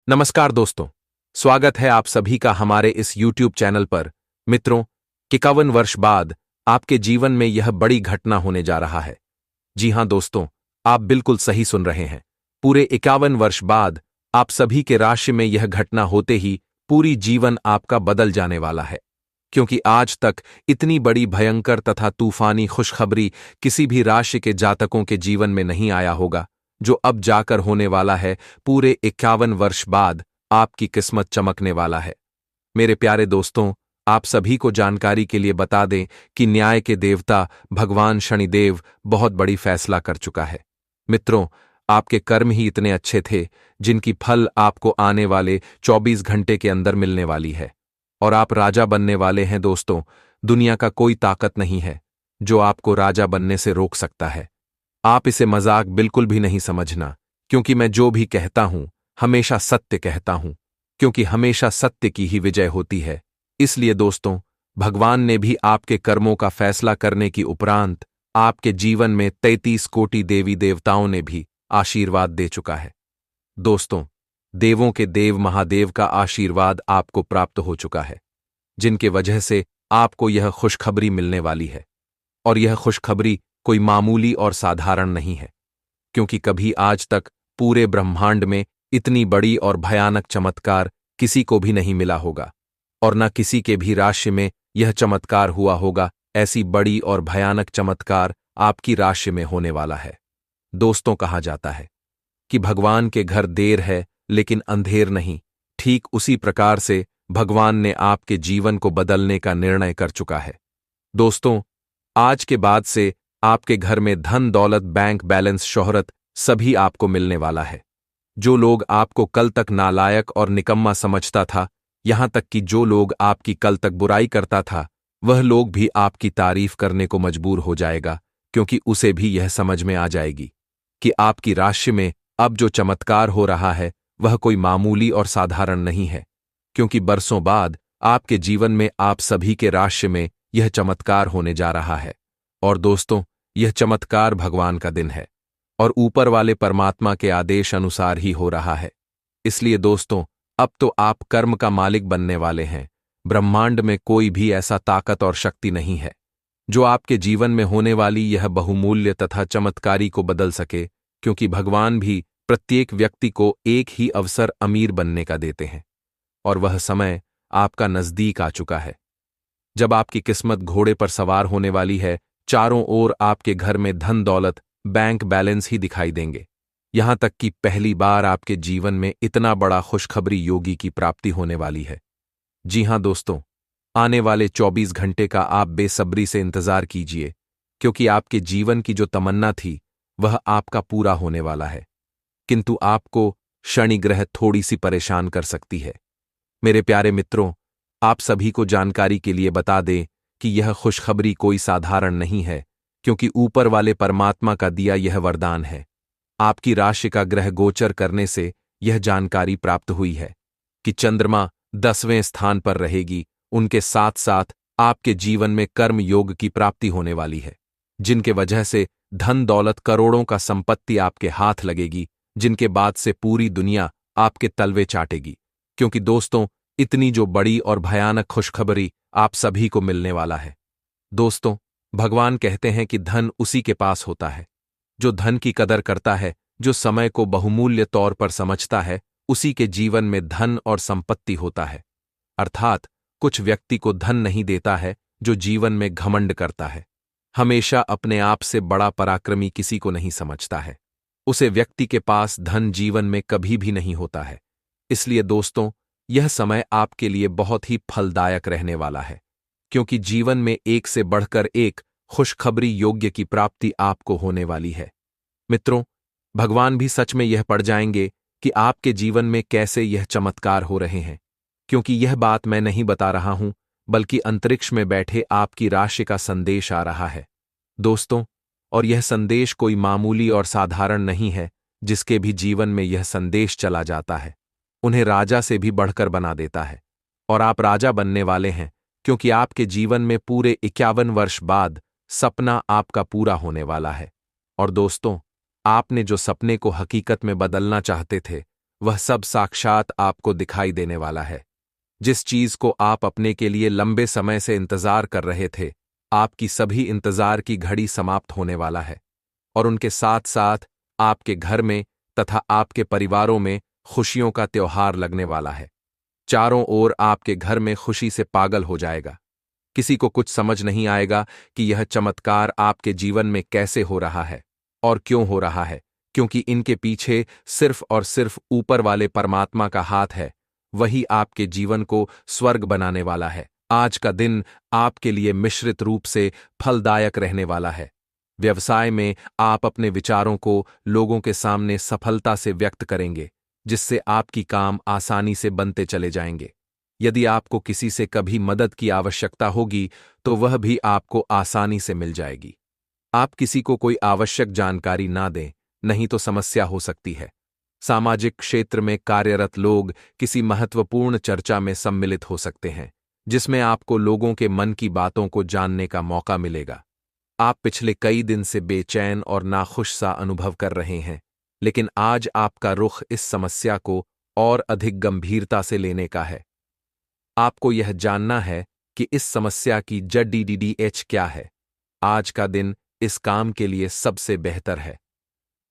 नमस्कार दोस्तों, स्वागत है आप सभी का हमारे इस YouTube चैनल पर। मित्रों, 51 वर्ष बाद आपके जीवन में यह बड़ी घटना होने जा रहा है। जी हां दोस्तों, आप बिल्कुल सही सुन रहे हैं। पूरे 51 वर्ष बाद आप सभी के राशि में यह घटना होते ही पूरी जीवन आपका बदल जाने वाला है, क्योंकि आज तक इतनी बड़ी भयंकर तथा तूफानी खुशखबरी किसी भी राशि के जातकों के जीवन में नहीं आया होगा, जो अब जाकर होने वाला है। पूरे 51 वर्ष बाद आपकी किस्मत चमकने वाला है। मेरे प्यारे दोस्तों, आप सभी को जानकारी के लिए बता दें कि न्याय के देवता भगवान शनिदेव बहुत बड़ी फैसला कर चुका है। मित्रों, आपके कर्म ही इतने अच्छे थे जिनकी फल आपको आने वाले 24 घंटे के अंदर मिलने वाली है, और आप राजा बनने वाले हैं। दोस्तों, दुनिया का कोई ताकत नहीं है जो आपको राजा बनने से रोक सकता है। आप इसे मजाक बिल्कुल भी नहीं समझना, क्योंकि मैं जो भी कहता हूं हमेशा सत्य कहता हूं, क्योंकि हमेशा सत्य की ही विजय होती है। इसलिए दोस्तों, भगवान ने भी आपके कर्मों का फैसला करने की उपरांत आपके जीवन में 33 कोटि देवी देवताओं ने भी आशीर्वाद दे चुका है। दोस्तों, देवों के देव महादेव का आशीर्वाद आपको प्राप्त हो चुका है, जिनके वजह से आपको यह खुशखबरी मिलने वाली है। और यह खुशखबरी कोई मामूली और साधारण नहीं है, क्योंकि कभी आज तक पूरे ब्रह्मांड में इतनी बड़ी और भयानक चमत्कार किसी को भी नहीं मिला होगा, और न किसी के भी राशि में यह चमत्कार हुआ होगा। ऐसी बड़ी और भयानक चमत्कार आपकी राशि में होने वाला है। दोस्तों, कहा जाता है कि भगवान के घर देर है लेकिन अंधेर नहीं। ठीक उसी प्रकार से भगवान ने आपके जीवन को बदलने का निर्णय कर चुका है। दोस्तों, आज के बाद से आपके घर में धन दौलत बैंक बैलेंस शोहरत सभी आपको मिलने वाला है। जो लोग आपको कल तक नालायक और निकम्मा समझता था, यहां तक कि जो लोग आपकी कल तक बुराई करता था, वह लोग भी आपकी तारीफ करने को मजबूर हो जाएगा, क्योंकि उसे भी यह समझ में आ जाएगी कि आपकी राशि में अब जो चमत्कार हो रहा है वह कोई मामूली और साधारण नहीं है, क्योंकि बरसों बाद आपके जीवन में आप सभी के राशि में यह चमत्कार होने जा रहा है। और दोस्तों, यह चमत्कार भगवान का दिन है और ऊपर वाले परमात्मा के आदेश अनुसार ही हो रहा है। इसलिए दोस्तों, अब तो आप कर्म का मालिक बनने वाले हैं। ब्रह्मांड में कोई भी ऐसा ताकत और शक्ति नहीं है जो आपके जीवन में होने वाली यह बहुमूल्य तथा चमत्कारी को बदल सके, क्योंकि भगवान भी प्रत्येक व्यक्ति को एक ही अवसर अमीर बनने का देते हैं, और वह समय आपका नजदीक आ चुका है जब आपकी किस्मत घोड़े पर सवार होने वाली है। चारों ओर आपके घर में धन दौलत बैंक बैलेंस ही दिखाई देंगे, यहां तक कि पहली बार आपके जीवन में इतना बड़ा खुशखबरी योगी की प्राप्ति होने वाली है। जी हां दोस्तों, आने वाले 24 घंटे का आप बेसब्री से इंतजार कीजिए, क्योंकि आपके जीवन की जो तमन्ना थी वह आपका पूरा होने वाला है। किंतु आपको शनि ग्रह थोड़ी सी परेशान कर सकती है। मेरे प्यारे मित्रों, आप सभी को जानकारी के लिए बता दें कि यह खुशखबरी कोई साधारण नहीं है, क्योंकि ऊपर वाले परमात्मा का दिया यह वरदान है। आपकी राशि का ग्रह गोचर करने से यह जानकारी प्राप्त हुई है कि चंद्रमा 10वें स्थान पर रहेगी। उनके साथ साथ आपके जीवन में कर्म योग की प्राप्ति होने वाली है, जिनके वजह से धन दौलत करोड़ों का संपत्ति आपके हाथ लगेगी, जिनके बाद से पूरी दुनिया आपके तलवे चाटेगी। क्योंकि दोस्तों, इतनी जो बड़ी और भयानक खुशखबरी आप सभी को मिलने वाला है। दोस्तों, भगवान कहते हैं कि धन उसी के पास होता है जो धन की कदर करता है, जो समय को बहुमूल्य तौर पर समझता है, उसी के जीवन में धन और संपत्ति होता है। अर्थात कुछ व्यक्ति को धन नहीं देता है जो जीवन में घमंड करता है, हमेशा अपने आप से बड़ा पराक्रमी किसी को नहीं समझता है। उसे व्यक्ति के पास धन जीवन में कभी भी नहीं होता है। इसलिए दोस्तों, यह समय आपके लिए बहुत ही फलदायक रहने वाला है, क्योंकि जीवन में एक से बढ़कर एक खुशखबरी योग्य की प्राप्ति आपको होने वाली है। मित्रों, भगवान भी सच में यह पढ़ जाएंगे कि आपके जीवन में कैसे यह चमत्कार हो रहे हैं, क्योंकि यह बात मैं नहीं बता रहा हूं, बल्कि अंतरिक्ष में बैठे आपकी राशि का संदेश आ रहा है। दोस्तों, और यह संदेश कोई मामूली और साधारण नहीं है। जिसके भी जीवन में यह संदेश चला जाता है, उन्हें राजा से भी बढ़कर बना देता है। और आप राजा बनने वाले हैं, क्योंकि आपके जीवन में पूरे 51 वर्ष बाद सपना आपका पूरा होने वाला है। और दोस्तों, आपने जो सपने को हकीकत में बदलना चाहते थे, वह सब साक्षात आपको दिखाई देने वाला है। जिस चीज को आप अपने के लिए लंबे समय से इंतजार कर रहे थे, आपकी सभी इंतजार की घड़ी समाप्त होने वाला है, और उनके साथ साथ आपके घर में तथा आपके परिवारों में खुशियों का त्योहार लगने वाला है। चारों ओर आपके घर में खुशी से पागल हो जाएगा। किसी को कुछ समझ नहीं आएगा कि यह चमत्कार आपके जीवन में कैसे हो रहा है और क्यों हो रहा है, क्योंकि इनके पीछे सिर्फ और सिर्फ ऊपर वाले परमात्मा का हाथ है। वही आपके जीवन को स्वर्ग बनाने वाला है। आज का दिन आपके लिए मिश्रित रूप से फलदायक रहने वाला है। व्यवसाय में आप अपने विचारों को लोगों के सामने सफलता से व्यक्त करेंगे, जिससे आपकी काम आसानी से बनते चले जाएंगे। यदि आपको किसी से कभी मदद की आवश्यकता होगी तो वह भी आपको आसानी से मिल जाएगी। आप किसी को कोई आवश्यक जानकारी ना दें, नहीं तो समस्या हो सकती है। सामाजिक क्षेत्र में कार्यरत लोग किसी महत्वपूर्ण चर्चा में सम्मिलित हो सकते हैं, जिसमें आपको लोगों के मन की बातों को जानने का मौका मिलेगा। आप पिछले कई दिन से बेचैन और नाखुश सा अनुभव कर रहे हैं, लेकिन आज आपका रुख इस समस्या को और अधिक गंभीरता से लेने का है। आपको यह जानना है कि इस समस्या की जड़ क्या है। आज का दिन इस काम के लिए सबसे बेहतर है।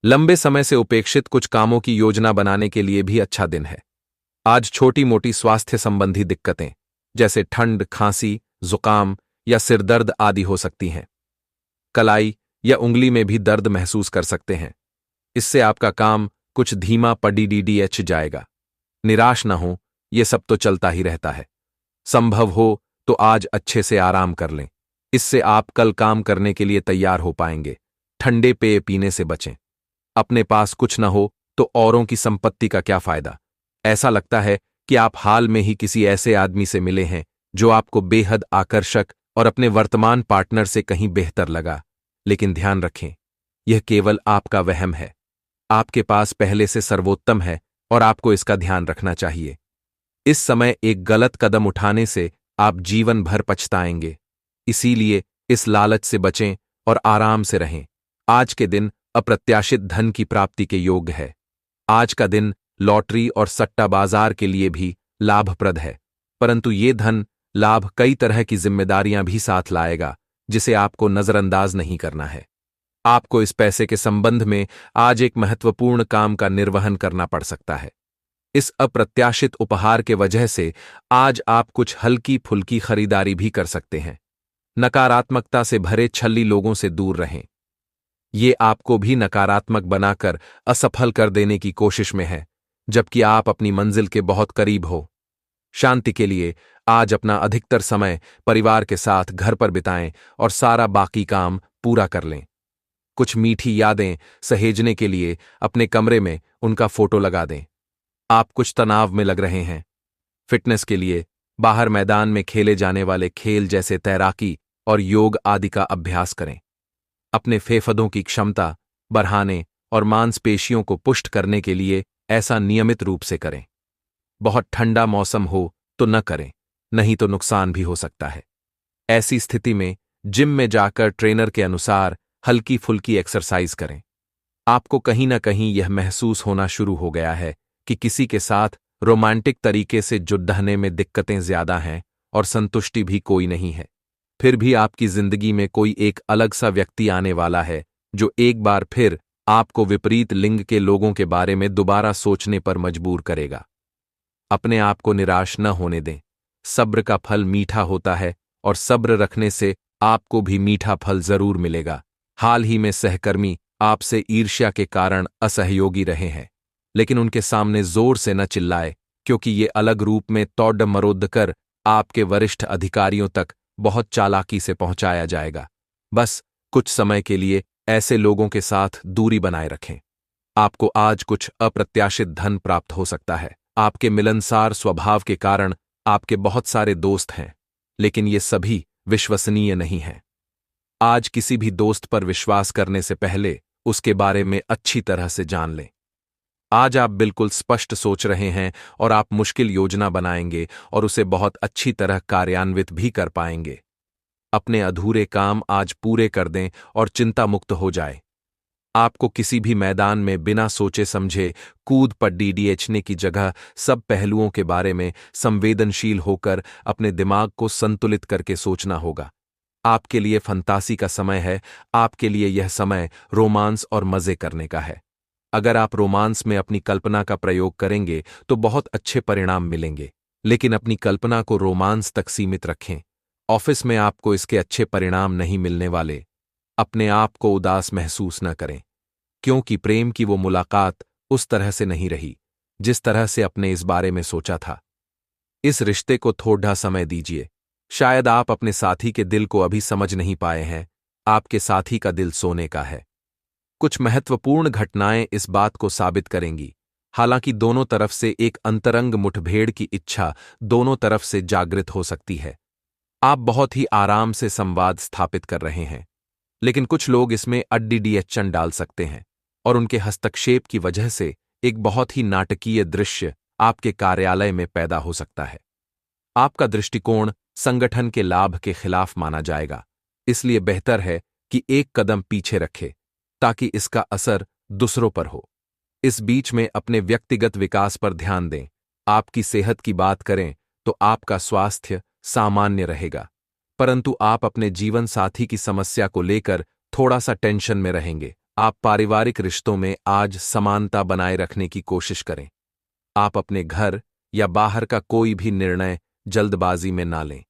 लंबे समय से उपेक्षित कुछ कामों की योजना बनाने के लिए भी अच्छा दिन है। आज छोटी मोटी स्वास्थ्य संबंधी दिक्कतें जैसे ठंड, खांसी, जुकाम या सिरदर्द आदि हो सकती हैं। कलाई या उंगली में भी दर्द महसूस कर सकते हैं। इससे आपका काम कुछ धीमा पड़ जाएगा। निराश न हो, यह सब तो चलता ही रहता है। संभव हो तो आज अच्छे से आराम कर लें, इससे आप कल काम करने के लिए तैयार हो पाएंगे। ठंडे पेय पीने से बचें। अपने पास कुछ न हो तो औरों की संपत्ति का क्या फायदा। ऐसा लगता है कि आप हाल में ही किसी ऐसे आदमी से मिले हैं जो आपको बेहद आकर्षक और अपने वर्तमान पार्टनर से कहीं बेहतर लगा, लेकिन ध्यान रखें, यह केवल आपका वहम है। आपके पास पहले से सर्वोत्तम है और आपको इसका ध्यान रखना चाहिए। इस समय एक गलत कदम उठाने से आप जीवन भर पछताएंगे। इसीलिए इस लालच से बचें और आराम से रहें। आज के दिन अप्रत्याशित धन की प्राप्ति के योग्य है। आज का दिन लॉटरी और सट्टा बाजार के लिए भी लाभप्रद है, परंतु ये धन लाभ कई तरह की जिम्मेदारियां भी साथ लाएगा, जिसे आपको नजरअंदाज नहीं करना है। आपको इस पैसे के संबंध में आज एक महत्वपूर्ण काम का निर्वहन करना पड़ सकता है। इस अप्रत्याशित उपहार के वजह से आज आप कुछ हल्की फुल्की खरीदारी भी कर सकते हैं। नकारात्मकता से भरे छल्ली लोगों से दूर रहें। ये आपको भी नकारात्मक बनाकर असफल कर देने की कोशिश में है, जबकि आप अपनी मंजिल के बहुत करीब हो। शांति के लिए आज अपना अधिकतर समय परिवार के साथ घर पर बिताएं और सारा बाकी काम पूरा कर लें। कुछ मीठी यादें सहेजने के लिए अपने कमरे में उनका फोटो लगा दें। आप कुछ तनाव में लग रहे हैं। फिटनेस के लिए बाहर मैदान में खेले जाने वाले खेल जैसे तैराकी और योग आदि का अभ्यास करें। अपने फेफड़ों की क्षमता बढ़ाने और मांसपेशियों को पुष्ट करने के लिए ऐसा नियमित रूप से करें। बहुत ठंडा मौसम हो तो न करें, नहीं तो नुकसान भी हो सकता है। ऐसी स्थिति में जिम में जाकर ट्रेनर के अनुसार हल्की फुल्की एक्सरसाइज करें। आपको कहीं न कहीं यह महसूस होना शुरू हो गया है कि किसी के साथ रोमांटिक तरीके से जुड़ने में दिक्कतें ज्यादा हैं और संतुष्टि भी कोई नहीं है। फिर भी आपकी जिंदगी में कोई एक अलग सा व्यक्ति आने वाला है जो एक बार फिर आपको विपरीत लिंग के लोगों के बारे में दोबारा सोचने पर मजबूर करेगा। अपने आप को निराश न होने दें। सब्र का फल मीठा होता है और सब्र रखने से आपको भी मीठा फल जरूर मिलेगा। हाल ही में सहकर्मी आपसे ईर्ष्या के कारण असहयोगी रहे हैं, लेकिन उनके सामने जोर से न चिल्लाए, क्योंकि ये अलग रूप में तोड़ मरोड़ कर आपके वरिष्ठ अधिकारियों तक बहुत चालाकी से पहुंचाया जाएगा। बस कुछ समय के लिए ऐसे लोगों के साथ दूरी बनाए रखें। आपको आज कुछ अप्रत्याशित धन प्राप्त हो सकता है। आपके मिलनसार स्वभाव के कारण आपके बहुत सारे दोस्त हैं, लेकिन ये सभी विश्वसनीय नहीं हैं। आज किसी भी दोस्त पर विश्वास करने से पहले उसके बारे में अच्छी तरह से जान लें। आज आप बिल्कुल स्पष्ट सोच रहे हैं और आप मुश्किल योजना बनाएंगे और उसे बहुत अच्छी तरह कार्यान्वित भी कर पाएंगे। अपने अधूरे काम आज पूरे कर दें और चिंता मुक्त हो जाए। आपको किसी भी मैदान में बिना सोचे समझे कूद पड़ डीडीएचने की जगह सब पहलुओं के बारे में संवेदनशील होकर अपने दिमाग को संतुलित करके सोचना होगा। आपके लिए फंतासी का समय है, आपके लिए यह समय रोमांस और मजे करने का है। अगर आप रोमांस में अपनी कल्पना का प्रयोग करेंगे तो बहुत अच्छे परिणाम मिलेंगे, लेकिन अपनी कल्पना को रोमांस तक सीमित रखें। ऑफिस में आपको इसके अच्छे परिणाम नहीं मिलने वाले। अपने आप को उदास महसूस न करें, क्योंकि प्रेम की वो मुलाकात उस तरह से नहीं रही जिस तरह से अपने इस बारे में सोचा था। इस रिश्ते को थोड़ा समय दीजिए। शायद आप अपने साथी के दिल को अभी समझ नहीं पाए हैं। आपके साथी का दिल सोने का है। कुछ महत्वपूर्ण घटनाएं इस बात को साबित करेंगी। हालांकि दोनों तरफ से एक अंतरंग मुठभेड़ की इच्छा दोनों तरफ से जागृत हो सकती है। आप बहुत ही आराम से संवाद स्थापित कर रहे हैं, लेकिन कुछ लोग इसमें अड्डीडीएचन डाल सकते हैं और उनके हस्तक्षेप की वजह से एक बहुत ही नाटकीय दृश्य आपके कार्यालय में पैदा हो सकता है। आपका दृष्टिकोण संगठन के लाभ के खिलाफ माना जाएगा, इसलिए बेहतर है कि एक कदम पीछे रखें ताकि इसका असर दूसरों पर हो। इस बीच में अपने व्यक्तिगत विकास पर ध्यान दें। आपकी सेहत की बात करें तो आपका स्वास्थ्य सामान्य रहेगा, परंतु आप अपने जीवन साथी की समस्या को लेकर थोड़ा सा टेंशन में रहेंगे। आप पारिवारिक रिश्तों में आज समानता बनाए रखने की कोशिश करें। आप अपने घर या बाहर का कोई भी निर्णय जल्दबाजी में ना लें।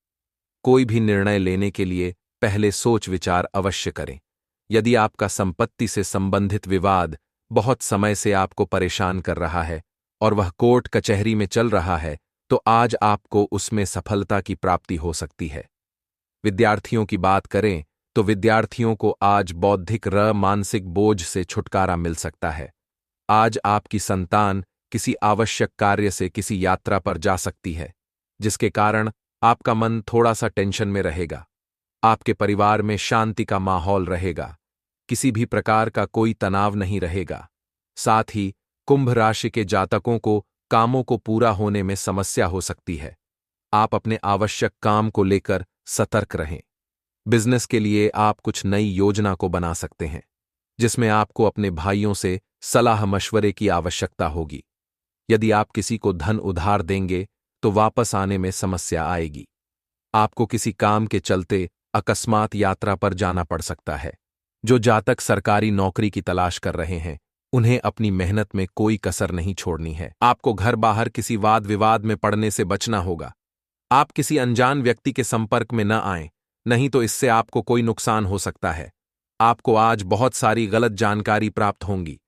कोई भी निर्णय लेने के लिए पहले सोच विचार अवश्य करें। यदि आपका संपत्ति से संबंधित विवाद बहुत समय से आपको परेशान कर रहा है और वह कोर्ट कचहरी में चल रहा है, तो आज आपको उसमें सफलता की प्राप्ति हो सकती है। विद्यार्थियों की बात करें तो विद्यार्थियों को आज बौद्धिक मानसिक बोझ से छुटकारा मिल सकता है। आज आपकी संतान किसी आवश्यक कार्य से किसी यात्रा पर जा सकती है, जिसके कारण आपका मन थोड़ा सा टेंशन में रहेगा। आपके परिवार में शांति का माहौल रहेगा, किसी भी प्रकार का कोई तनाव नहीं रहेगा। साथ ही कुंभ राशि के जातकों को कामों को पूरा होने में समस्या हो सकती है। आप अपने आवश्यक काम को लेकर सतर्क रहें। बिजनेस के लिए आप कुछ नई योजना को बना सकते हैं, जिसमें आपको अपने भाइयों से सलाह मशवरे की आवश्यकता होगी। यदि आप किसी को धन उधार देंगे तो वापस आने में समस्या आएगी। आपको किसी काम के चलते अकस्मात यात्रा पर जाना पड़ सकता है। जो जातक सरकारी नौकरी की तलाश कर रहे हैं, उन्हें अपनी मेहनत में कोई कसर नहीं छोड़नी है। आपको घर बाहर किसी वाद विवाद में पड़ने से बचना होगा। आप किसी अनजान व्यक्ति के संपर्क में न आएं, नहीं तो इससे आपको कोई नुकसान हो सकता है। आपको आज बहुत सारी गलत जानकारी प्राप्त होंगी,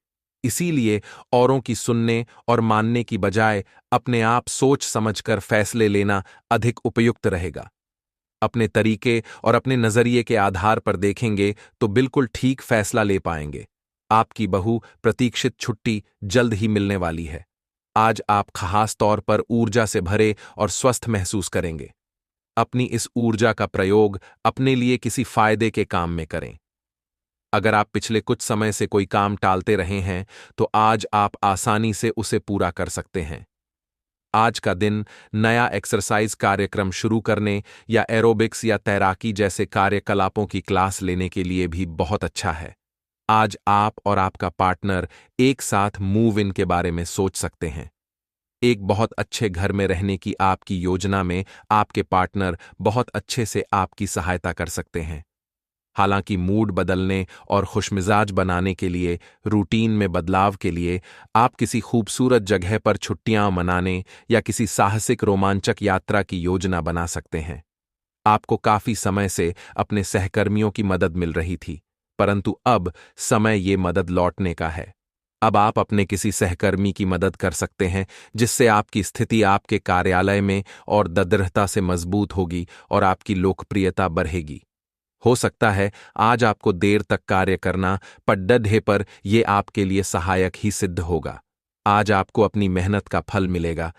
इसीलिए औरों की सुनने और मानने की बजाय अपने आप सोच समझकर फैसले लेना अधिक उपयुक्त रहेगा। अपने तरीके और अपने नजरिए के आधार पर देखेंगे तो बिल्कुल ठीक फैसला ले पाएंगे। आपकी बहु प्रतीक्षित छुट्टी जल्द ही मिलने वाली है। आज आप खास तौर पर ऊर्जा से भरे और स्वस्थ महसूस करेंगे। अपनी इस ऊर्जा का प्रयोग अपने लिए किसी फायदे के काम में करें। अगर आप पिछले कुछ समय से कोई काम टालते रहे हैं, तो आज आप आसानी से उसे पूरा कर सकते हैं। आज का दिन नया एक्सरसाइज कार्यक्रम शुरू करने या एरोबिक्स या तैराकी जैसे कार्यकलापों की क्लास लेने के लिए भी बहुत अच्छा है। आज आप और आपका पार्टनर एक साथ मूव इन के बारे में सोच सकते हैं। एक बहुत अच्छे घर में रहने की आपकी योजना में आपके पार्टनर बहुत अच्छे से आपकी सहायता कर सकते हैं। हालांकि मूड बदलने और खुशमिजाज बनाने के लिए, रूटीन में बदलाव के लिए आप किसी खूबसूरत जगह पर छुट्टियां मनाने या किसी साहसिक रोमांचक यात्रा की योजना बना सकते हैं। आपको काफी समय से अपने सहकर्मियों की मदद मिल रही थी, परंतु अब समय ये मदद लौटने का है। अब आप अपने किसी सहकर्मी की मदद कर सकते हैं, जिससे आपकी स्थिति आपके कार्यालय में और दृढ़ता से मजबूत होगी और आपकी लोकप्रियता बढ़ेगी। हो सकता है आज आपको देर तक कार्य करना पड्डे पर यह आपके लिए सहायक ही सिद्ध होगा। आज आपको अपनी मेहनत का फल मिलेगा,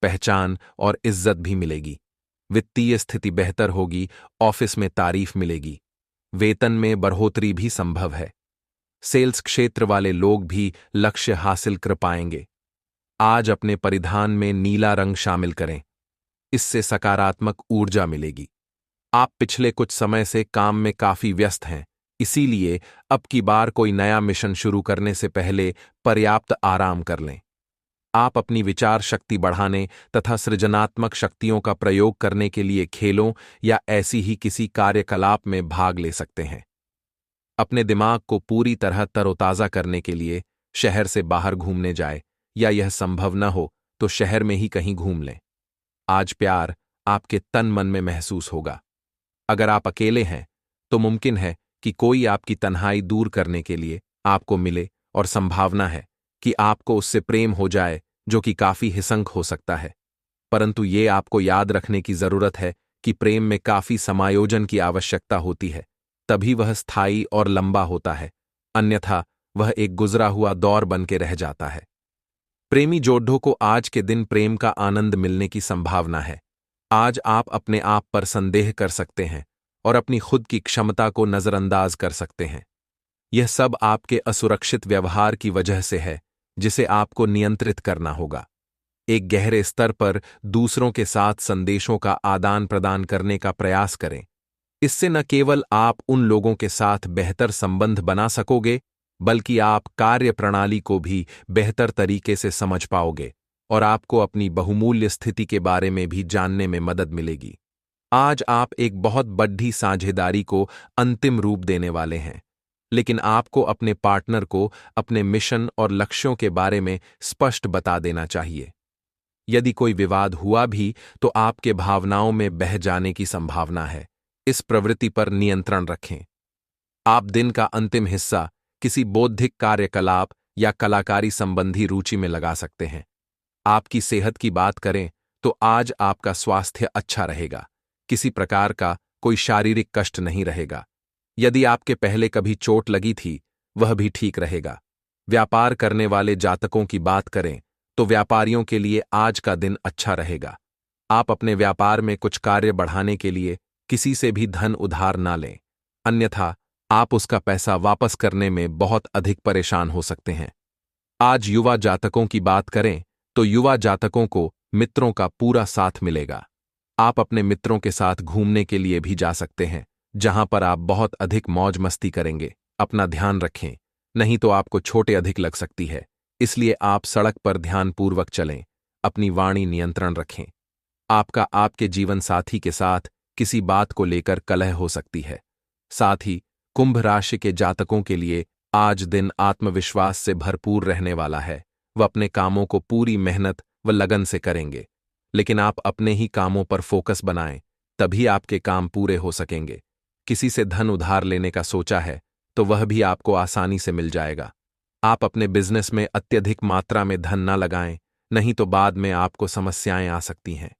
पहचान और इज्जत भी मिलेगी। वित्तीय स्थिति बेहतर होगी, ऑफिस में तारीफ मिलेगी, वेतन में बढ़ोतरी भी संभव है। सेल्स क्षेत्र वाले लोग भी लक्ष्य हासिल कर पाएंगे। आज अपने परिधान में नीला रंग शामिल करें, इससे सकारात्मक ऊर्जा मिलेगी। आप पिछले कुछ समय से काम में काफी व्यस्त हैं, इसीलिए अब की बार कोई नया मिशन शुरू करने से पहले पर्याप्त आराम कर लें। आप अपनी विचार शक्ति बढ़ाने तथा सृजनात्मक शक्तियों का प्रयोग करने के लिए खेलों या ऐसी ही किसी कार्यकलाप में भाग ले सकते हैं। अपने दिमाग को पूरी तरह तरोताजा करने के लिए शहर से बाहर घूमने जाए, या यह संभव न हो तो शहर में ही कहीं घूम लें। आज प्यार आपके तन मन में महसूस होगा। अगर आप अकेले हैं तो मुमकिन है कि कोई आपकी तन्हाई दूर करने के लिए आपको मिले, और संभावना है कि आपको उससे प्रेम हो जाए, जो कि काफी हिंसक हो सकता है। परंतु ये आपको याद रखने की जरूरत है कि प्रेम में काफी समायोजन की आवश्यकता होती है, तभी वह स्थायी और लंबा होता है, अन्यथा वह एक गुजरा हुआ दौर बन के रह जाता है। प्रेमी जोड़ों को आज के दिन प्रेम का आनंद मिलने की संभावना है। आज आप अपने आप पर संदेह कर सकते हैं और अपनी खुद की क्षमता को नजरअंदाज कर सकते हैं। यह सब आपके असुरक्षित व्यवहार की वजह से है, जिसे आपको नियंत्रित करना होगा। एक गहरे स्तर पर दूसरों के साथ संदेशों का आदान प्रदान करने का प्रयास करें। इससे न केवल आप उन लोगों के साथ बेहतर संबंध बना सकोगे, बल्कि आप कार्य प्रणाली को भी बेहतर तरीके से समझ पाओगे और आपको अपनी बहुमूल्य स्थिति के बारे में भी जानने में मदद मिलेगी। आज आप एक बहुत बड़ी साझेदारी को अंतिम रूप देने वाले हैं, लेकिन आपको अपने पार्टनर को अपने मिशन और लक्ष्यों के बारे में स्पष्ट बता देना चाहिए। यदि कोई विवाद हुआ भी तो आपके भावनाओं में बह जाने की संभावना है। इस प्रवृत्ति पर नियंत्रण रखें। आप दिन का अंतिम हिस्सा किसी बौद्धिक कार्यकलाप या कलाकारी संबंधी रुचि में लगा सकते हैं। आपकी सेहत की बात करें तो आज आपका स्वास्थ्य अच्छा रहेगा। किसी प्रकार का कोई शारीरिक कष्ट नहीं रहेगा। यदि आपके पहले कभी चोट लगी थी, वह भी ठीक रहेगा। व्यापार करने वाले जातकों की बात करें तो व्यापारियों के लिए आज का दिन अच्छा रहेगा। आप अपने व्यापार में कुछ कार्य बढ़ाने के लिए किसी से भी धन उधार ना लें, अन्यथा आप उसका पैसा वापस करने में बहुत अधिक परेशान हो सकते हैं। आज युवा जातकों की बात करें तो युवा जातकों को मित्रों का पूरा साथ मिलेगा। आप अपने मित्रों के साथ घूमने के लिए भी जा सकते हैं, जहां पर आप बहुत अधिक मौज मस्ती करेंगे। अपना ध्यान रखें, नहीं तो आपको चोटें अधिक लग सकती है, इसलिए आप सड़क पर ध्यानपूर्वक चलें। अपनी वाणी नियंत्रण रखें। आपका आपके जीवन साथी के साथ किसी बात को लेकर कलह हो सकती है। साथ ही कुंभ राशि के जातकों के लिए आज दिन आत्मविश्वास से भरपूर रहने वाला है। वह अपने कामों को पूरी मेहनत व लगन से करेंगे, लेकिन आप अपने ही कामों पर फोकस बनाएं, तभी आपके काम पूरे हो सकेंगे। किसी से धन उधार लेने का सोचा है तो वह भी आपको आसानी से मिल जाएगा। आप अपने बिजनेस में अत्यधिक मात्रा में धन न लगाएं, नहीं तो बाद में आपको समस्याएं आ सकती हैं।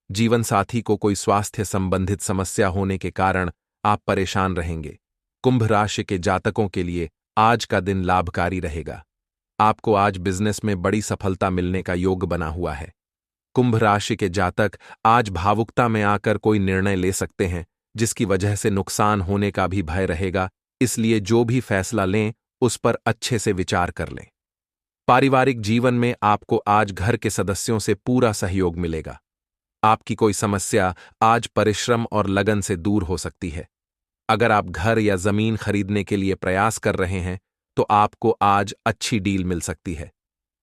जीवन साथी को कोई स्वास्थ्य संबंधित समस्या होने के कारण आप परेशान रहेंगे। कुंभ राशि के जातकों के लिए आज का दिन लाभकारी रहेगा। आपको आज बिजनेस में बड़ी सफलता मिलने का योग बना हुआ है। कुंभ राशि के जातक आज भावुकता में आकर कोई निर्णय ले सकते हैं, जिसकी वजह से नुकसान होने का भी भय रहेगा, इसलिए जो भी फैसला लें उस पर अच्छे से विचार कर लें। पारिवारिक जीवन में आपको आज घर के सदस्यों से पूरा सहयोग मिलेगा। आपकी कोई समस्या आज परिश्रम और लगन से दूर हो सकती है। अगर आप घर या जमीन खरीदने के लिए प्रयास कर रहे हैं तो आपको आज अच्छी डील मिल सकती है।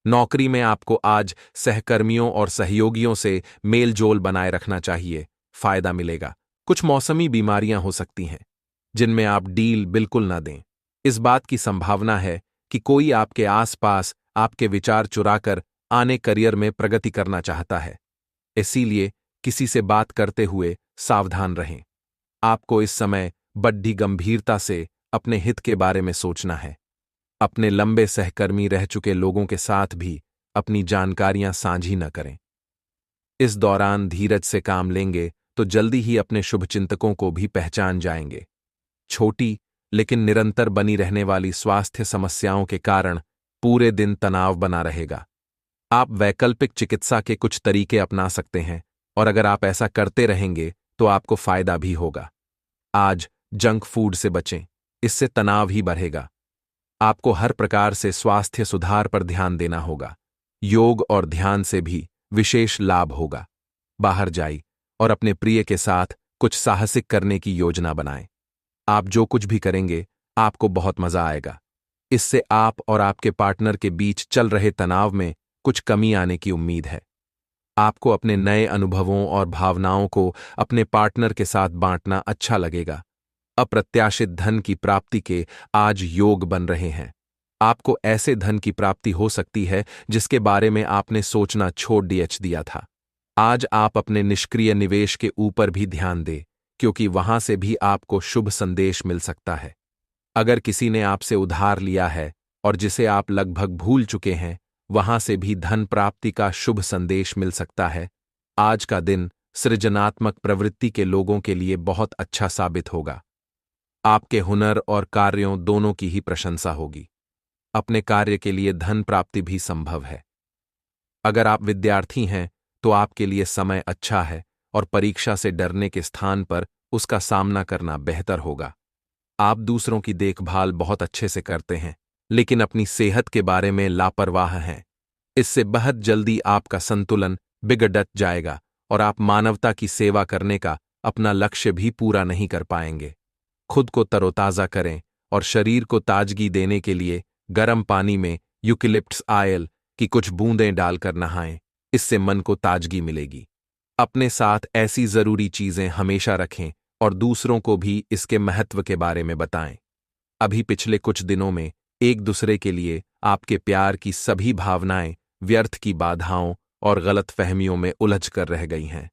नौकरी में आपको आज सहकर्मियों और सहयोगियों से मेलजोल बनाए रखना चाहिए, फायदा मिलेगा। कुछ मौसमी बीमारियां हो सकती हैं जिनमें आप डील बिल्कुल न दें। इस बात की संभावना है कि कोई आपके आसपास आपके विचार चुराकर आने करियर में प्रगति करना चाहता है, इसीलिए किसी से बात करते हुए सावधान रहें। आपको इस समय बड़ी गंभीरता से अपने हित के बारे में सोचना है। अपने लंबे सहकर्मी रह चुके लोगों के साथ भी अपनी जानकारियां साझी न करें। इस दौरान धीरज से काम लेंगे तो जल्दी ही अपने शुभचिंतकों को भी पहचान जाएंगे। छोटी लेकिन निरंतर बनी रहने वाली स्वास्थ्य समस्याओं के कारण पूरे दिन तनाव बना रहेगा। आप वैकल्पिक चिकित्सा के कुछ तरीके अपना सकते हैं, और अगर आप ऐसा करते रहेंगे तो आपको फायदा भी होगा। आज जंक फूड से बचें, इससे तनाव ही बढ़ेगा। आपको हर प्रकार से स्वास्थ्य सुधार पर ध्यान देना होगा। योग और ध्यान से भी विशेष लाभ होगा। बाहर जाइए और अपने प्रिय के साथ कुछ साहसिक करने की योजना बनाएं। आप जो कुछ भी करेंगे आपको बहुत मजा आएगा। इससे आप और आपके पार्टनर के बीच चल रहे तनाव में कुछ कमी आने की उम्मीद है। आपको अपने नए अनुभवों और भावनाओं को अपने पार्टनर के साथ बांटना अच्छा लगेगा। अप्रत्याशित धन की प्राप्ति के आज योग बन रहे हैं। आपको ऐसे धन की प्राप्ति हो सकती है जिसके बारे में आपने सोचना छोड़ दिया था। आज आप अपने निष्क्रिय निवेश के ऊपर भी ध्यान दें, क्योंकि वहां से भी आपको शुभ संदेश मिल सकता है। अगर किसी ने आपसे उधार लिया है और जिसे आप लगभग भूल चुके हैं, वहां से भी धन प्राप्ति का शुभ संदेश मिल सकता है। आज का दिन सृजनात्मक प्रवृत्ति के लोगों के लिए बहुत अच्छा साबित होगा। आपके हुनर और कार्यों दोनों की ही प्रशंसा होगी। अपने कार्य के लिए धन प्राप्ति भी संभव है। अगर आप विद्यार्थी हैं तो आपके लिए समय अच्छा है और परीक्षा से डरने के स्थान पर उसका सामना करना बेहतर होगा। आप दूसरों की देखभाल बहुत अच्छे से करते हैं, लेकिन अपनी सेहत के बारे में लापरवाह हैं। इससे बहुत जल्दी आपका संतुलन बिगड़ जाएगा और आप मानवता की सेवा करने का अपना लक्ष्य भी पूरा नहीं कर पाएंगे। खुद को तरोताजा करें और शरीर को ताजगी देने के लिए गर्म पानी में यूकेलिप्टस ऑयल की कुछ बूंदें डालकर नहाएं। इससे मन को ताजगी मिलेगी। अपने साथ ऐसी जरूरी चीजें हमेशा रखें और दूसरों को भी इसके महत्व के बारे में बताएं। अभी पिछले कुछ दिनों में एक दूसरे के लिए आपके प्यार की सभी भावनाएं व्यर्थ की बाधाओं और गलतफहमियों में उलझ कर रह गई हैं।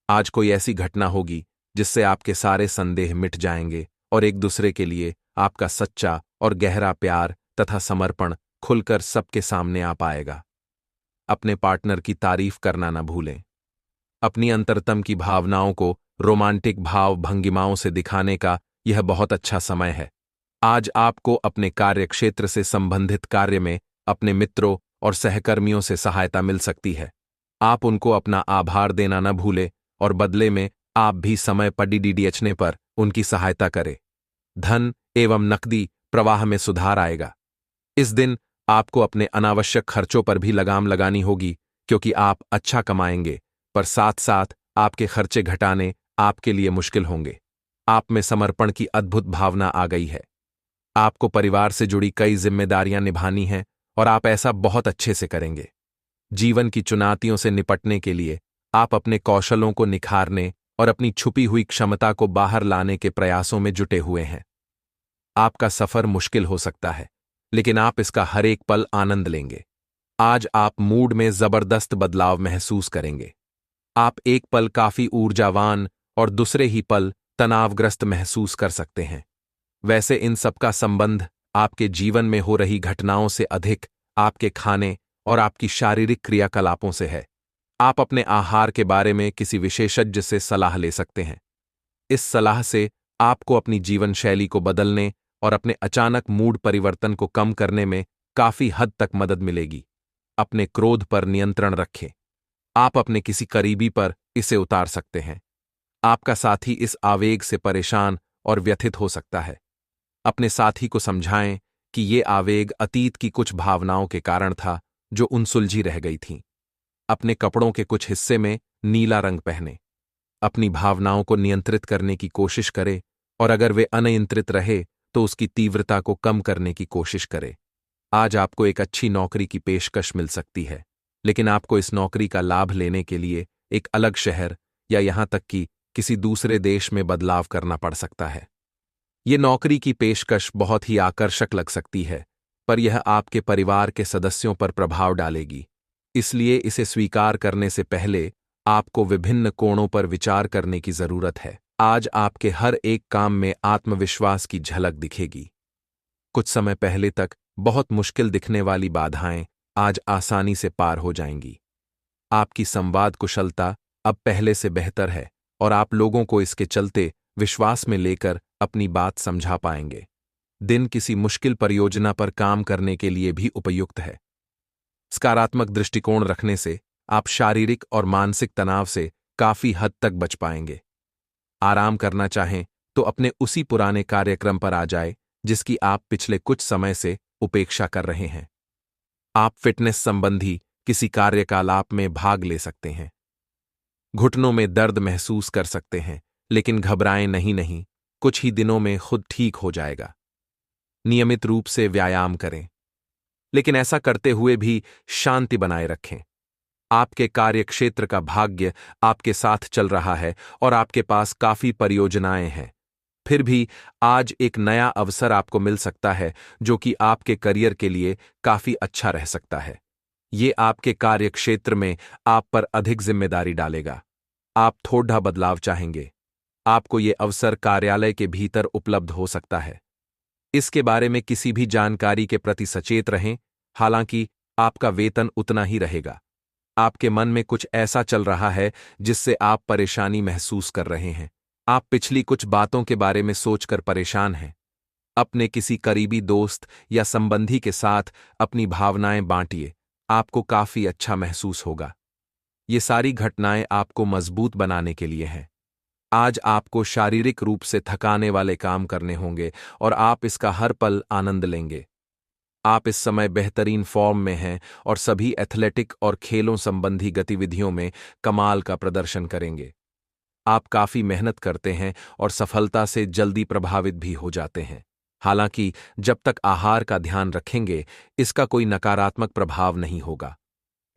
आज कोई ऐसी घटना होगी जिससे आपके सारे संदेह मिट जाएंगे और एक दूसरे के लिए आपका सच्चा और गहरा प्यार तथा समर्पण खुलकर सबके सामने आ पाएगा। अपने पार्टनर की तारीफ करना न भूलें। अपनी अंतरतम की भावनाओं को रोमांटिक भाव भंगिमाओं से दिखाने का यह बहुत अच्छा समय है। आज आपको अपने कार्यक्षेत्र से संबंधित कार्य में अपने मित्रों और सहकर्मियों से सहायता मिल सकती है। आप उनको अपना आभार देना न भूलें और बदले में आप भी समय पर डीडीएचने पर उनकी सहायता करें। धन एवं नकदी प्रवाह में सुधार आएगा। इस दिन आपको अपने अनावश्यक खर्चों पर भी लगाम लगानी होगी, क्योंकि आप अच्छा कमाएंगे, पर साथ साथ आपके खर्चे घटाने आपके लिए मुश्किल होंगे। आप में समर्पण की अद्भुत भावना आ गई है। आपको परिवार से जुड़ी कई जिम्मेदारियां निभानी हैं और आप ऐसा बहुत अच्छे से करेंगे। जीवन की चुनौतियों से निपटने के लिए आप अपने कौशलों को निखारने और अपनी छुपी हुई क्षमता को बाहर लाने के प्रयासों में जुटे हुए हैं। आपका सफर मुश्किल हो सकता है, लेकिन आप इसका हर एक पल आनंद लेंगे। आज आप मूड में जबरदस्त बदलाव महसूस करेंगे। आप एक पल काफी ऊर्जावान और दूसरे ही पल तनावग्रस्त महसूस कर सकते हैं। वैसे इन सबका संबंध आपके जीवन में हो रही घटनाओं से अधिक आपके खाने और आपकी शारीरिक क्रियाकलापों से है। आप अपने आहार के बारे में किसी विशेषज्ञ से सलाह ले सकते हैं। इस सलाह से आपको अपनी जीवन शैली को बदलने और अपने अचानक मूड परिवर्तन को कम करने में काफी हद तक मदद मिलेगी। अपने क्रोध पर नियंत्रण रखें। आप अपने किसी करीबी पर इसे उतार सकते हैं। आपका साथी इस आवेग से परेशान और व्यथित हो सकता है। अपने साथी को समझाएं कि ये आवेग अतीत की कुछ भावनाओं के कारण था जो उनसुलझी रह गई थीं। अपने कपड़ों के कुछ हिस्से में नीला रंग पहने। अपनी भावनाओं को नियंत्रित करने की कोशिश करें और अगर वे अनियंत्रित रहे तो उसकी तीव्रता को कम करने की कोशिश करें। आज आपको एक अच्छी नौकरी की पेशकश मिल सकती है, लेकिन आपको इस नौकरी का लाभ लेने के लिए एक अलग शहर या यहां तक कि किसी दूसरे देश में बदलाव करना पड़ सकता है। ये नौकरी की पेशकश बहुत ही आकर्षक लग सकती है, पर यह आपके परिवार के सदस्यों पर प्रभाव डालेगी। इसलिए इसे स्वीकार करने से पहले आपको विभिन्न कोणों पर विचार करने की जरूरत है। आज आपके हर एक काम में आत्मविश्वास की झलक दिखेगी। कुछ समय पहले तक बहुत मुश्किल दिखने वाली बाधाएं आज आसानी से पार हो जाएंगी। आपकी संवाद कुशलता अब पहले से बेहतर है और आप लोगों को इसके चलते विश्वास में लेकर अपनी बात समझा पाएंगे। दिन किसी मुश्किल परियोजना पर काम करने के लिए भी उपयुक्त है। सकारात्मक दृष्टिकोण रखने से आप शारीरिक और मानसिक तनाव से काफी हद तक बच पाएंगे। आराम करना चाहें तो अपने उसी पुराने कार्यक्रम पर आ जाए जिसकी आप पिछले कुछ समय से उपेक्षा कर रहे हैं। आप फिटनेस संबंधी किसी कार्यकलाप में भाग ले सकते हैं। घुटनों में दर्द महसूस कर सकते हैं, लेकिन घबराएं नहीं, कुछ ही दिनों में खुद ठीक हो जाएगा। नियमित रूप से व्यायाम करें, लेकिन ऐसा करते हुए भी शांति बनाए रखें। आपके कार्यक्षेत्र का भाग्य आपके साथ चल रहा है और आपके पास काफी परियोजनाएं हैं। फिर भी आज एक नया अवसर आपको मिल सकता है जो कि आपके करियर के लिए काफी अच्छा रह सकता है। ये आपके कार्यक्षेत्र में आप पर अधिक जिम्मेदारी डालेगा। आप थोड़ा बदलाव चाहेंगे। आपको ये अवसर कार्यालय के भीतर उपलब्ध हो सकता है। इसके बारे में किसी भी जानकारी के प्रति सचेत रहें। हालांकि आपका वेतन उतना ही रहेगा। आपके मन में कुछ ऐसा चल रहा है जिससे आप परेशानी महसूस कर रहे हैं। आप पिछली कुछ बातों के बारे में सोचकर परेशान हैं। अपने किसी करीबी दोस्त या संबंधी के साथ अपनी भावनाएं बांटिए। आपको काफी अच्छा महसूस होगा। ये सारी घटनाएं आपको मजबूत बनाने के लिए हैं। आज आपको शारीरिक रूप से थकाने वाले काम करने होंगे और आप इसका हर पल आनंद लेंगे। आप इस समय बेहतरीन फॉर्म में हैं और सभी एथलेटिक और खेलों संबंधी गतिविधियों में कमाल का प्रदर्शन करेंगे। आप काफी मेहनत करते हैं और सफलता से जल्दी प्रभावित भी हो जाते हैं। हालांकि जब तक आहार का ध्यान रखेंगे, इसका कोई नकारात्मक प्रभाव नहीं होगा।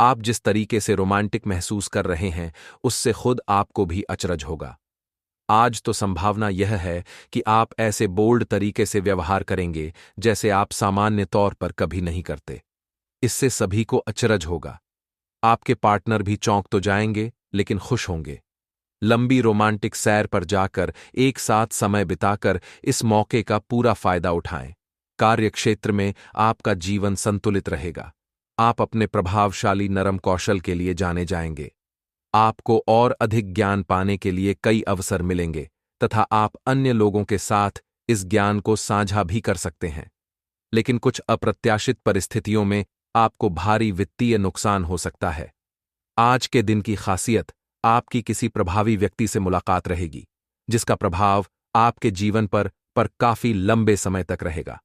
आप जिस तरीके से रोमांटिक महसूस कर रहे हैं, उससे खुद आपको भी अचरज होगा। आज तो संभावना यह है कि आप ऐसे बोल्ड तरीके से व्यवहार करेंगे जैसे आप सामान्य तौर पर कभी नहीं करते। इससे सभी को अचरज होगा। आपके पार्टनर भी चौंक तो जाएंगे, लेकिन खुश होंगे। लंबी रोमांटिक सैर पर जाकर एक साथ समय बिताकर इस मौके का पूरा फायदा उठाएं। कार्यक्षेत्र में आपका जीवन संतुलित रहेगा। आप अपने प्रभावशाली नरम कौशल के लिए जाने जाएंगे। आपको और अधिक ज्ञान पाने के लिए कई अवसर मिलेंगे तथा आप अन्य लोगों के साथ इस ज्ञान को साझा भी कर सकते हैं। लेकिन कुछ अप्रत्याशित परिस्थितियों में आपको भारी वित्तीय नुकसान हो सकता है। आज के दिन की खासियत आपकी किसी प्रभावी व्यक्ति से मुलाकात रहेगी, जिसका प्रभाव आपके जीवन पर काफी लंबे समय तक रहेगा।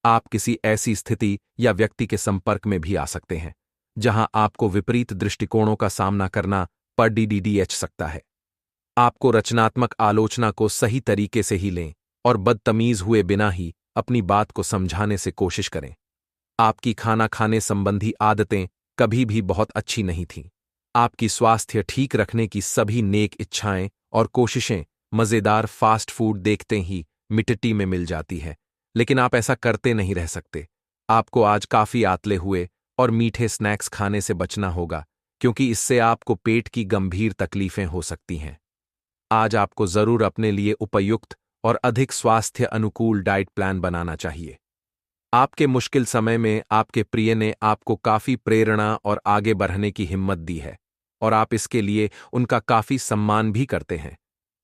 आप किसी ऐसी स्थिति या व्यक्ति के संपर्क में भी आ सकते हैं जहां आपको विपरीत दृष्टिकोणों का सामना करना पड़ सकता है। आपको रचनात्मक आलोचना को सही तरीके से ही लें और बदतमीज हुए बिना ही अपनी बात को समझाने से कोशिश करें। आपकी खाना खाने संबंधी आदतें कभी भी बहुत अच्छी नहीं थीं। आपकी स्वास्थ्य ठीक रखने की सभी नेक इच्छाएं और कोशिशें मजेदार फास्ट फूड देखते ही मिट्टी में मिल जाती है, लेकिन आप ऐसा करते नहीं रह सकते। आपको आज काफी आतले हुए और मीठे स्नैक्स खाने से बचना होगा, क्योंकि इससे आपको पेट की गंभीर तकलीफें हो सकती हैं। आज आपको जरूर अपने लिए उपयुक्त और अधिक स्वास्थ्य अनुकूल डाइट प्लान बनाना चाहिए। आपके मुश्किल समय में आपके प्रिय ने आपको काफी प्रेरणा और आगे बढ़ने की हिम्मत दी है और आप इसके लिए उनका काफी सम्मान भी करते हैं।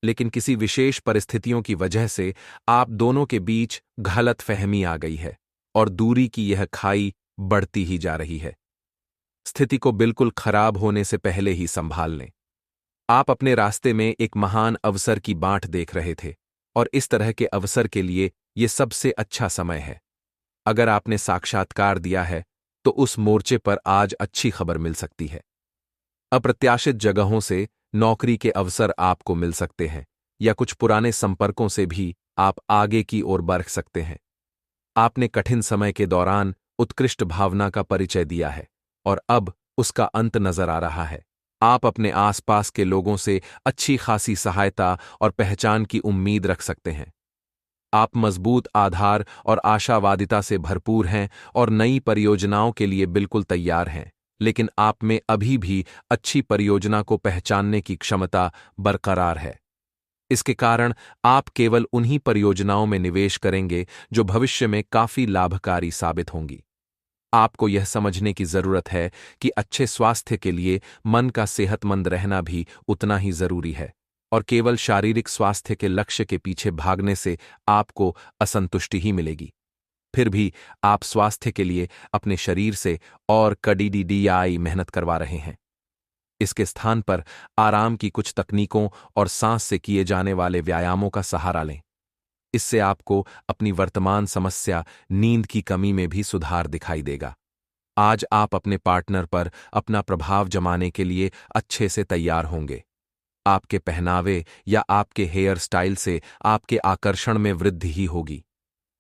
लेकिन किसी विशेष परिस्थितियों की वजह से आप दोनों के बीच गलतफहमी आ गई है और दूरी की यह खाई बढ़ती ही जा रही है। स्थिति को बिल्कुल खराब होने से पहले ही संभाल लें। आप अपने रास्ते में एक महान अवसर की बाट देख रहे थे और इस तरह के अवसर के लिए यह सबसे अच्छा समय है। अगर आपने साक्षात्कार दिया है तो उस मोर्चे पर आज अच्छी खबर मिल सकती है। अप्रत्याशित जगहों से नौकरी के अवसर आपको मिल सकते हैं या कुछ पुराने संपर्कों से भी आप आगे की ओर बढ़ सकते हैं। आपने कठिन समय के दौरान उत्कृष्ट भावना का परिचय दिया है और अब उसका अंत नजर आ रहा है। आप अपने आसपास के लोगों से अच्छी खासी सहायता और पहचान की उम्मीद रख सकते हैं। आप मजबूत आधार और आशावादिता से भरपूर हैं और नई परियोजनाओं के लिए बिल्कुल तैयार हैं, लेकिन आप में अभी भी अच्छी परियोजना को पहचानने की क्षमता बरकरार है। इसके कारण आप केवल उन्हीं परियोजनाओं में निवेश करेंगे जो भविष्य में काफी लाभकारी साबित होंगी। आपको यह समझने की जरूरत है कि अच्छे स्वास्थ्य के लिए मन का सेहतमंद रहना भी उतना ही जरूरी है और केवल शारीरिक स्वास्थ्य के लक्ष्य के पीछे भागने से आपको असंतुष्टि ही मिलेगी। फिर भी आप स्वास्थ्य के लिए अपने शरीर से और कड़ी मेहनत करवा रहे हैं। इसके स्थान पर आराम की कुछ तकनीकों और सांस से किए जाने वाले व्यायामों का सहारा लें। इससे आपको अपनी वर्तमान समस्या नींद की कमी में भी सुधार दिखाई देगा। आज आप अपने पार्टनर पर अपना प्रभाव जमाने के लिए अच्छे से तैयार होंगे। आपके पहनावे या आपके हेयर स्टाइल से आपके आकर्षण में वृद्धि ही होगी।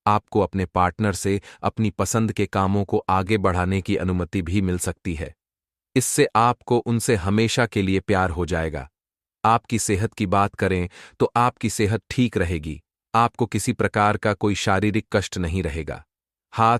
आपको अपने पार्टनर से अपनी पसंद के कामों को आगे बढ़ाने की अनुमति भी मिल सकती है। इससे आपको उनसे हमेशा के लिए प्यार हो जाएगा। आपकी सेहत की बात करें तो आपकी सेहत ठीक रहेगी। आपको किसी प्रकार का कोई शारीरिक कष्ट नहीं रहेगा। हाथ